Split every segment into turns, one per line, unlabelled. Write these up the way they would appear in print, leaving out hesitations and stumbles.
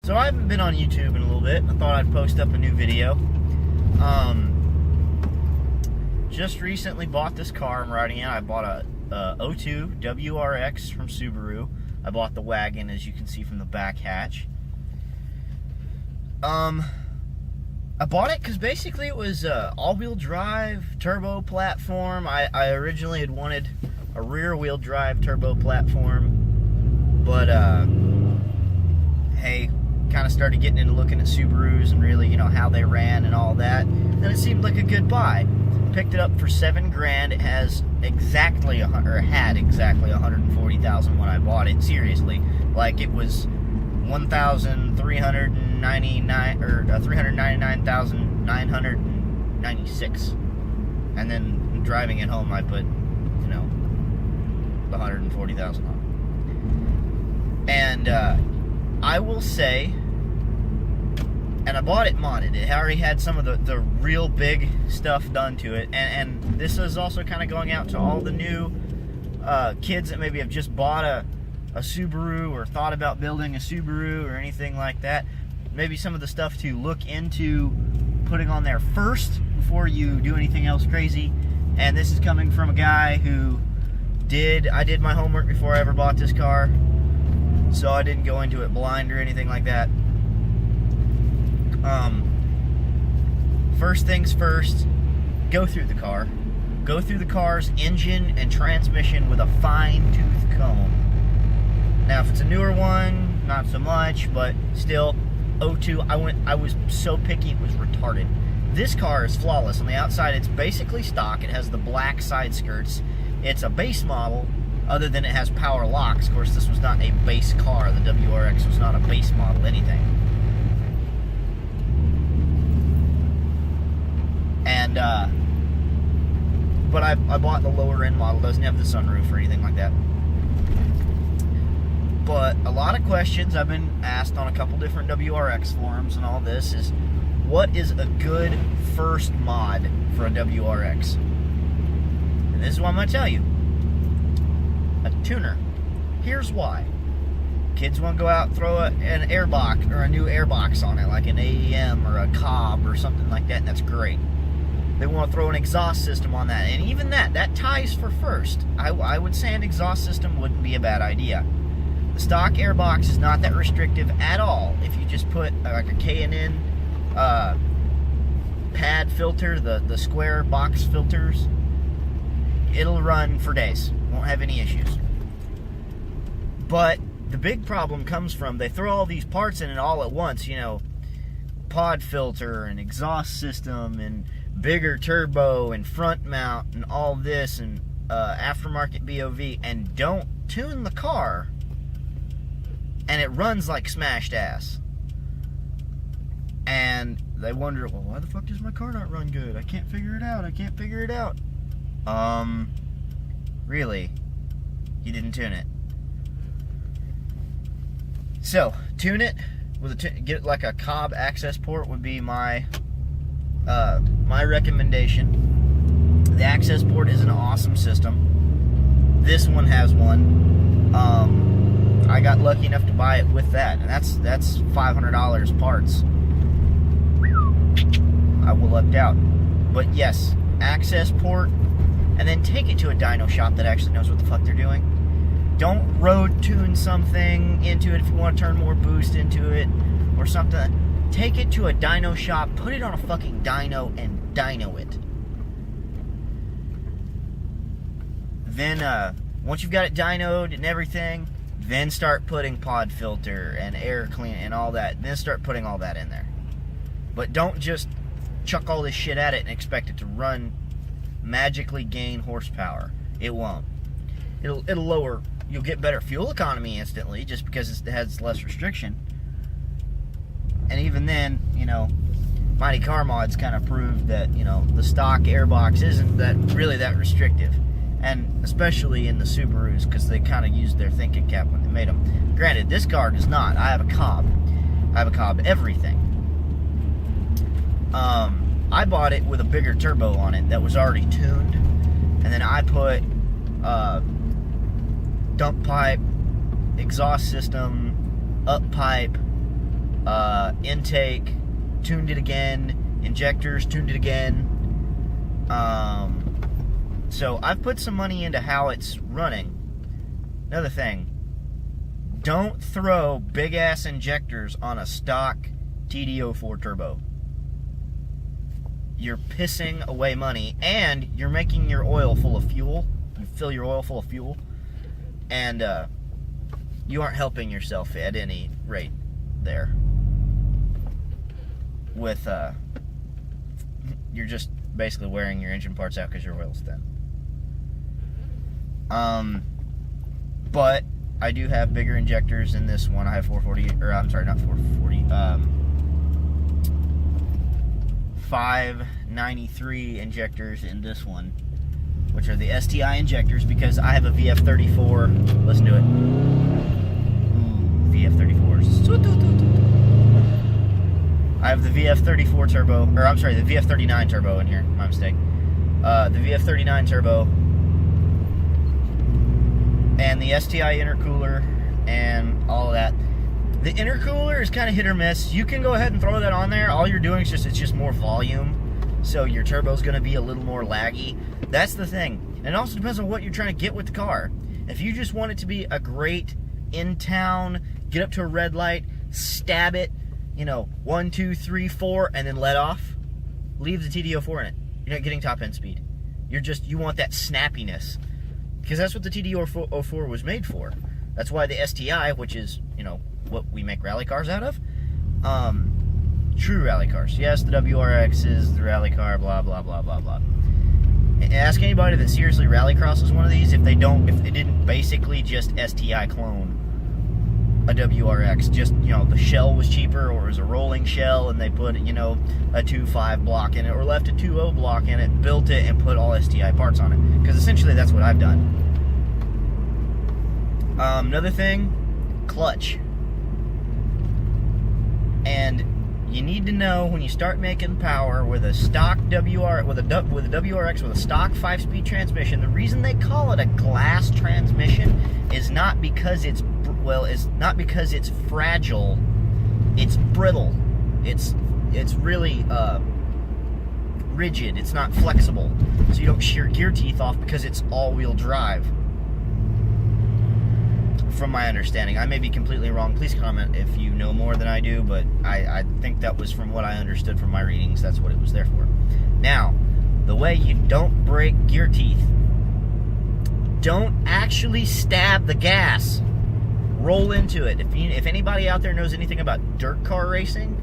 So I haven't been on YouTube in a little bit. I thought I'd post up a new video. Just recently bought this car I'm riding in. I bought a 02 WRX from Subaru. I bought the wagon, as you can see from the back hatch. I bought it because basically it was all-wheel drive, turbo platform. I originally had wanted a rear-wheel drive turbo platform, but hey, kind of started getting into looking at Subarus and really, how they ran and all that. And it seemed like a good buy. Picked it up for $7,000. It has exactly, had exactly 140,000 when I bought it. Seriously, like it was 1,399 or 399,996. And then driving it home, I put, the 140,000 on. And I will say, and I bought it modded. It already had some of the real big stuff done to it. And this is also kind of going out to all the new kids that maybe have just bought a Subaru or thought about building a Subaru or anything like that. Maybe some of the stuff to look into putting on there first before you do anything else crazy. And this is coming from a guy who I did my homework before I ever bought this car. So I didn't go into it blind or anything like that. First things first, go through the car. Go through the car's engine and transmission with a fine-tooth comb. Now, if it's a newer one, not so much, but still, 02, I was so picky it was retarded. This car is flawless. On the outside, it's basically stock. It has the black side skirts. It's a base model, other than it has power locks. Of course, this was not a base car. The WRX was not a base model anything. And, but I bought the lower end model. It doesn't have the sunroof or anything like that. But a lot of questions I've been asked on a couple different WRX forums and all this is, what is a good first mod for a WRX? And this is what I'm going to tell you. A tuner. Here's why. Kids want to go out and throw an airbox or a new airbox on it, like an AEM or a Cobb or something like that, and that's great. They want to throw an exhaust system on that, and even that ties for first. I would say an exhaust system wouldn't be a bad idea. The stock airbox is not that restrictive at all. If you just put like a K&N pad filter, the square box filters, it'll run for days. Won't have any issues. But the big problem comes from they throw all these parts in it all at once, pod filter and exhaust system and bigger turbo and front mount and all this and aftermarket BOV, and don't tune the car, and it runs like smashed ass. And they wonder, well, why the fuck does my car not run good? I can't figure it out. Really? You didn't tune it. So, tune it with get like a Cobb access port would be my recommendation. The access port is an awesome system. This one has one. I got lucky enough to buy it with that, and that's $500 parts. I will lucked out. But yes, access port, and then take it to a dyno shop that actually knows what the fuck they're doing. Don't road tune something into it if you want to turn more boost into it or something. Take it to a dyno shop, put it on a fucking dyno, and dyno it. Then, once you've got it dynoed and everything, then start putting pod filter and air clean and all that. Then start putting all that in there. But don't just chuck all this shit at it and expect it to run, magically gain horsepower. It won't. It'll lower. You'll get better fuel economy instantly just because it has less restriction. And even then, Mighty Car Mods kind of proved that, the stock airbox isn't really that restrictive. And especially in the Subarus, because they kind of used their thinking cap when they made them. Granted, this car does not. I have a Cobb. Everything. I bought it with a bigger turbo on it that was already tuned. And then I put dump pipe, exhaust system, up pipe, intake, tuned it again, injectors, tuned it again. So I've put some money into how it's running. Another thing, don't throw big ass injectors on a stock TD04 turbo. You're pissing away money, and you're making your oil full of fuel. You fill your oil full of fuel, and you aren't helping yourself at any rate there. With you're just basically wearing your engine parts out because your oil's thin. But I do have bigger injectors in this one. I have 440, or I'm sorry, not 440, 593 injectors in this one, which are the STI injectors, because I have a VF34. Listen to it. Ooh, VF34s. I have the VF34 turbo, or I'm sorry, the VF39 turbo in here. My mistake. The VF39 turbo, and the STI intercooler, and all of that. The intercooler is kind of hit or miss. You can go ahead and throw that on there. All you're doing is it's just more volume, so your turbo's going to be a little more laggy. That's the thing. And it also depends on what you're trying to get with the car. If you just want it to be a great in-town, get up to a red light, stab it, 1, 2, 3, 4, and then let off, leave the TD04 in it. You're not getting top end speed. You want that snappiness, because that's what the TD04 was made for. That's why the STI, which is, what we make rally cars out of, true rally cars. Yes, the WRX is the rally car, blah, blah, blah, blah, blah. And ask anybody that seriously rallycrosses one of these if they didn't basically just STI clone a WRX. Just, the shell was cheaper, or it was a rolling shell, and they put, a 2.5 block in it, or left a 2.0 block in it, built it, and put all STI parts on it. Because essentially that's what I've done. Another thing, clutch. And you need to know, when you start making power with a stock WRX, with a WRX with a stock 5-speed transmission, the reason they call it a glass transmission is not because it's fragile. It's brittle. It's really rigid. It's not flexible, so you don't shear gear teeth off because it's all-wheel drive. From my understanding, I may be completely wrong. Please comment if you know more than I do, but I think that was from what I understood from my readings. That's what it was there for. Now, the way you don't break gear teeth: don't actually stab the gas. Roll into it. If anybody out there knows anything about dirt car racing,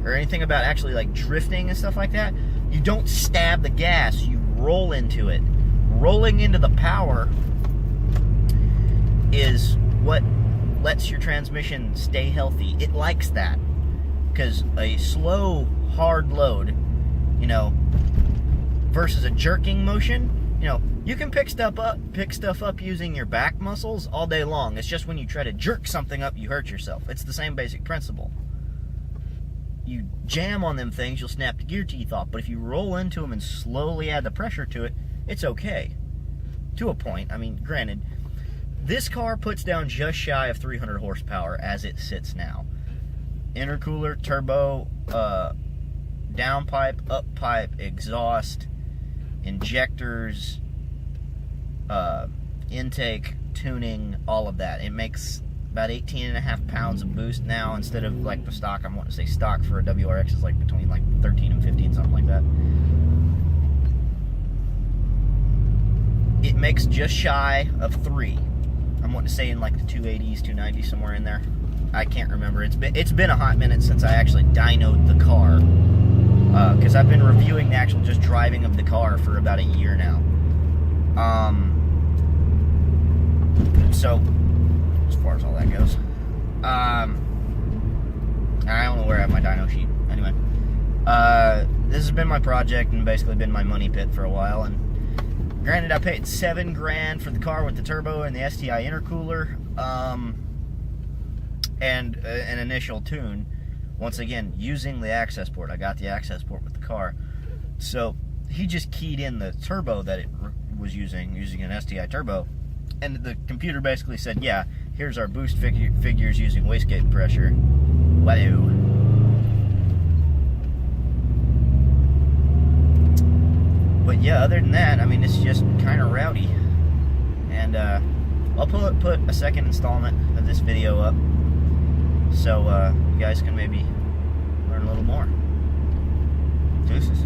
or anything about actually like drifting and stuff like that, you don't stab the gas. You roll into it. Rolling into the power is what lets your transmission stay healthy. It likes that, because a slow, hard load, versus a jerking motion, you can pick stuff up using your back muscles all day long. It's just when you try to jerk something up, you hurt yourself. It's the same basic principle. You jam on them things, you'll snap the gear teeth off. But if you roll into them and slowly add the pressure to it, it's okay. To a point. I mean, granted, this car puts down just shy of 300 horsepower as it sits now. Intercooler, turbo, downpipe, uppipe, exhaust, injectors, intake, tuning, all of that. It makes about 18.5 pounds of boost now, instead of like the stock. I want to say stock for a WRX is like between 13 and 15, something like that. It makes just shy of 3. I'm wanting to say in like the 280s, 290s, somewhere in there. I can't remember. It's been a hot minute since I actually dynoed the car, because I've been reviewing the actual just driving of the car for about a year now. So as far as all that goes, I don't know where I have my dyno sheet. Anyway, this has been my project and basically been my money pit for a while. And granted, I paid $7,000 for the car with the turbo and the STI intercooler, and an initial tune. Once again, using the access port. I got the access port with the car. So he just keyed in the turbo that it was using an STI turbo. And the computer basically said, yeah, here's our boost figures using wastegate pressure. Wow. But yeah, other than that, I mean, it's just kind of rowdy. And I'll put a second installment of this video up, so you guys can maybe learn a little more. Deuces.